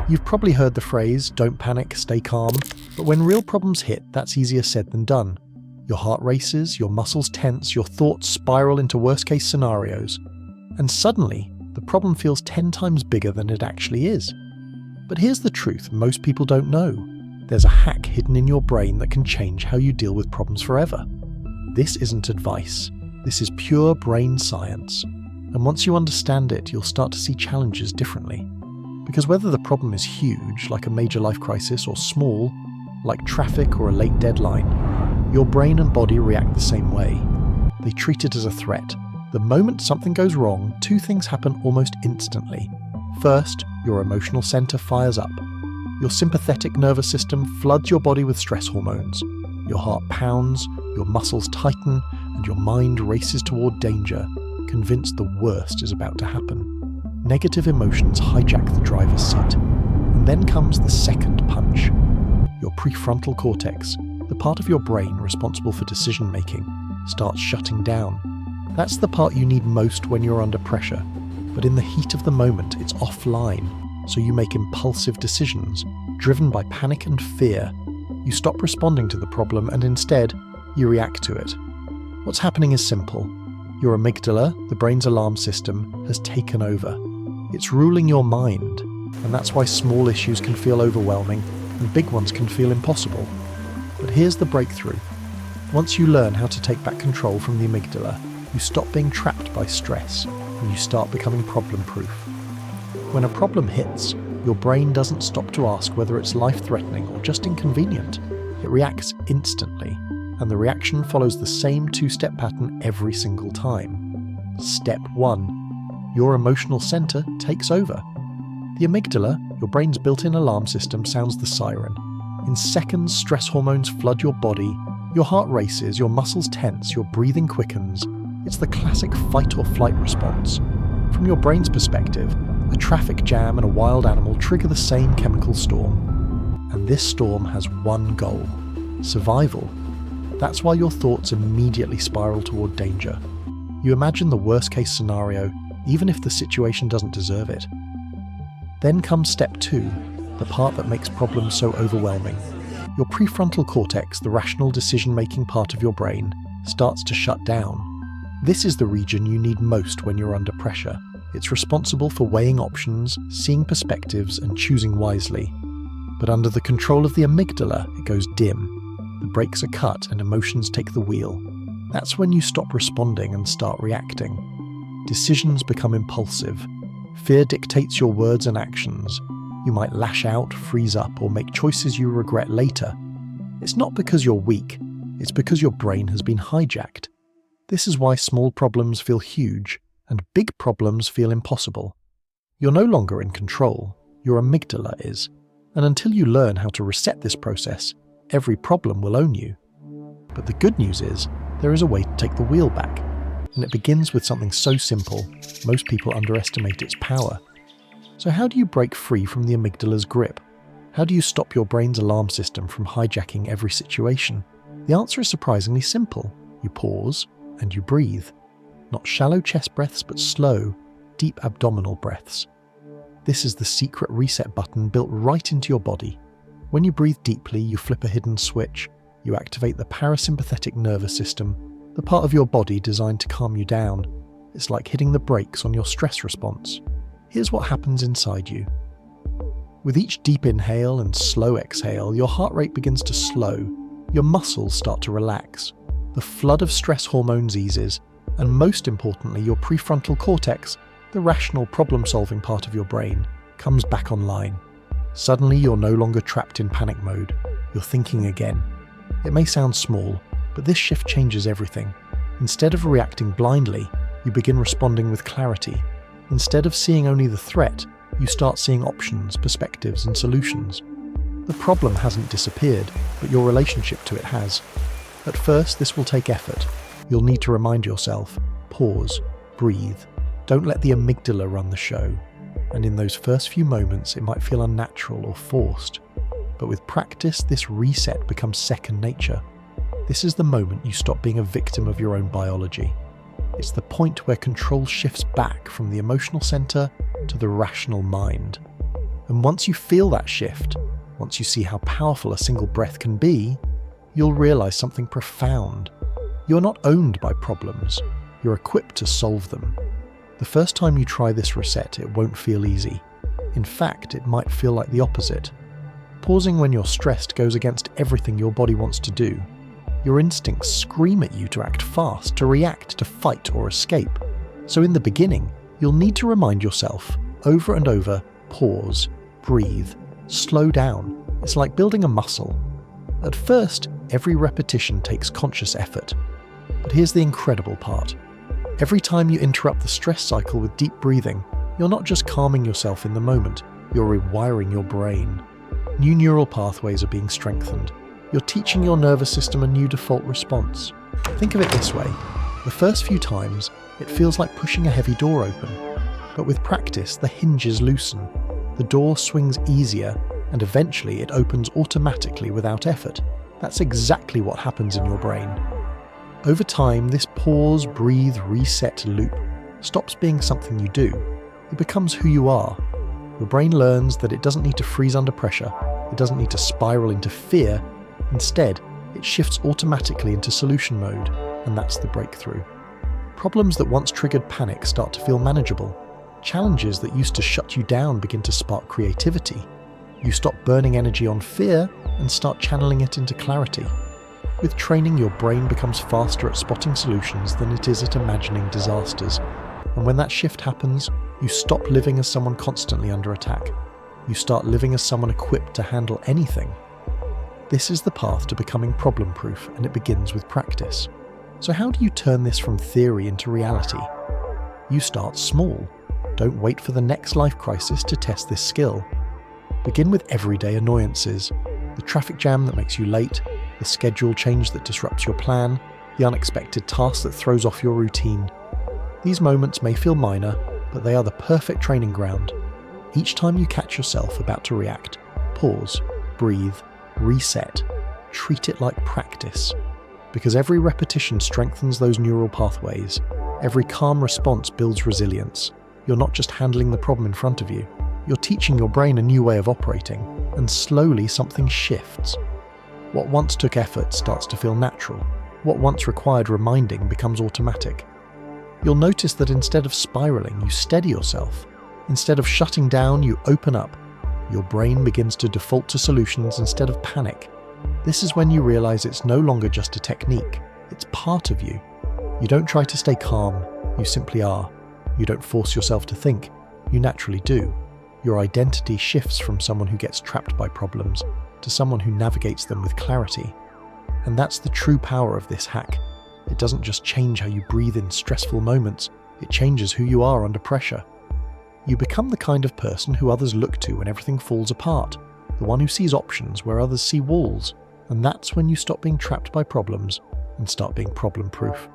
You've probably heard the phrase, don't panic, stay calm, but when real problems hit, that's easier said than done. Your heart races, your muscles tense, your thoughts spiral into worst-case scenarios, and suddenly, the problem feels 10 times bigger than it actually is. But here's the truth most people don't know. There's a hack hidden in your brain that can change how you deal with problems forever. This isn't advice. This is pure brain science. And once you understand it, you'll start to see challenges differently. Because whether the problem is huge, like a major life crisis, or small, like traffic or a late deadline, your brain and body react the same way. They treat it as a threat. The moment something goes wrong, two things happen almost instantly. First, your emotional center fires up. Your sympathetic nervous system floods your body with stress hormones. Your heart pounds, your muscles tighten, and your mind races toward danger, convinced the worst is about to happen. Negative emotions hijack the driver's seat. And then comes the second punch. Your prefrontal cortex, the part of your brain responsible for decision-making, starts shutting down. That's the part you need most when you're under pressure, but in the heat of the moment, it's offline, so you make impulsive decisions, driven by panic and fear. You stop responding to the problem and instead, you react to it. What's happening is simple. Your amygdala, the brain's alarm system, has taken over. It's ruling your mind, and that's why small issues can feel overwhelming and big ones can feel impossible. But here's the breakthrough. Once you learn how to take back control from the amygdala, you stop being trapped by stress, and you start becoming problem-proof. When a problem hits, your brain doesn't stop to ask whether it's life-threatening or just inconvenient. It reacts instantly, and the reaction follows the same two-step pattern every single time. Step 1. Your emotional center takes over. The amygdala, your brain's built-in alarm system, sounds the siren. In seconds, stress hormones flood your body, your heart races, your muscles tense, your breathing quickens. It's the classic fight or flight response. From your brain's perspective, a traffic jam and a wild animal trigger the same chemical storm. And this storm has one goal: survival. That's why your thoughts immediately spiral toward danger. You imagine the worst-case scenario, even if the situation doesn't deserve it. Then comes step 2, the part that makes problems so overwhelming. Your prefrontal cortex, the rational decision-making part of your brain, starts to shut down. This is the region you need most when you're under pressure. It's responsible for weighing options, seeing perspectives, and choosing wisely. But under the control of the amygdala, it goes dim. The brakes are cut and emotions take the wheel. That's when you stop responding and start reacting. Decisions become impulsive. Fear dictates your words and actions. You might lash out, freeze up, or make choices you regret later. It's not because you're weak, it's because your brain has been hijacked. This is why small problems feel huge, and big problems feel impossible. You're no longer in control, your amygdala is. And until you learn how to reset this process, every problem will own you. But the good news is, there is a way to take the wheel back. And it begins with something so simple, most people underestimate its power. So how do you break free from the amygdala's grip? How do you stop your brain's alarm system from hijacking every situation? The answer is surprisingly simple. You pause, and you breathe. Not shallow chest breaths, but slow, deep abdominal breaths. This is the secret reset button built right into your body. When you breathe deeply, you flip a hidden switch. You activate the parasympathetic nervous system, the part of your body designed to calm you down. It's like hitting the brakes on your stress response. Here's what happens inside you. With each deep inhale and slow exhale, your heart rate begins to slow. Your muscles start to relax. The flood of stress hormones eases, and most importantly, your prefrontal cortex, the rational problem-solving part of your brain, comes back online. Suddenly, you're no longer trapped in panic mode. You're thinking again. It may sound small, but this shift changes everything. Instead of reacting blindly, you begin responding with clarity. Instead of seeing only the threat, you start seeing options, perspectives, and solutions. The problem hasn't disappeared, but your relationship to it has. At first, this will take effort. You'll need to remind yourself, pause, breathe. Don't let the amygdala run the show. And in those first few moments, it might feel unnatural or forced. But with practice, this reset becomes second nature. This is the moment you stop being a victim of your own biology. It's the point where control shifts back from the emotional center to the rational mind. And once you feel that shift, once you see how powerful a single breath can be, you'll realize something profound. You're not owned by problems, you're equipped to solve them. The first time you try this reset, it won't feel easy. In fact, it might feel like the opposite. Pausing when you're stressed goes against everything your body wants to do. Your instincts scream at you to act fast, to react, to fight or escape. So in the beginning, you'll need to remind yourself, over and over, pause, breathe, slow down. It's like building a muscle. At first, every repetition takes conscious effort. But here's the incredible part. Every time you interrupt the stress cycle with deep breathing, you're not just calming yourself in the moment, you're rewiring your brain. New neural pathways are being strengthened. You're teaching your nervous system a new default response. Think of it this way. The first few times, it feels like pushing a heavy door open. But with practice, the hinges loosen. The door swings easier, and eventually it opens automatically without effort. That's exactly what happens in your brain. Over time, this pause, breathe, reset loop stops being something you do. It becomes who you are. Your brain learns that it doesn't need to freeze under pressure, it doesn't need to spiral into fear. Instead, it shifts automatically into solution mode, and that's the breakthrough. Problems that once triggered panic start to feel manageable. Challenges that used to shut you down begin to spark creativity. You stop burning energy on fear and start channeling it into clarity. With training, your brain becomes faster at spotting solutions than it is at imagining disasters. And when that shift happens, you stop living as someone constantly under attack. You start living as someone equipped to handle anything. This is the path to becoming problem-proof, and it begins with practice. So how do you turn this from theory into reality? You start small. Don't wait for the next life crisis to test this skill. Begin with everyday annoyances. The traffic jam that makes you late, the schedule change that disrupts your plan, the unexpected task that throws off your routine. These moments may feel minor, but they are the perfect training ground. Each time you catch yourself about to react, pause, breathe, reset. Treat it like practice. Because every repetition strengthens those neural pathways. Every calm response builds resilience. You're not just handling the problem in front of you, you're teaching your brain a new way of operating, and slowly something shifts. What once took effort starts to feel natural. What once required reminding becomes automatic. You'll notice that instead of spiraling, you steady yourself. Instead of shutting down, you open up. Your brain begins to default to solutions instead of panic. This is when you realize it's no longer just a technique, it's part of you. You don't try to stay calm, you simply are. You don't force yourself to think, you naturally do. Your identity shifts from someone who gets trapped by problems to someone who navigates them with clarity. And that's the true power of this hack. It doesn't just change how you breathe in stressful moments, it changes who you are under pressure. You become the kind of person who others look to when everything falls apart, the one who sees options where others see walls, and that's when you stop being trapped by problems and start being problem-proof.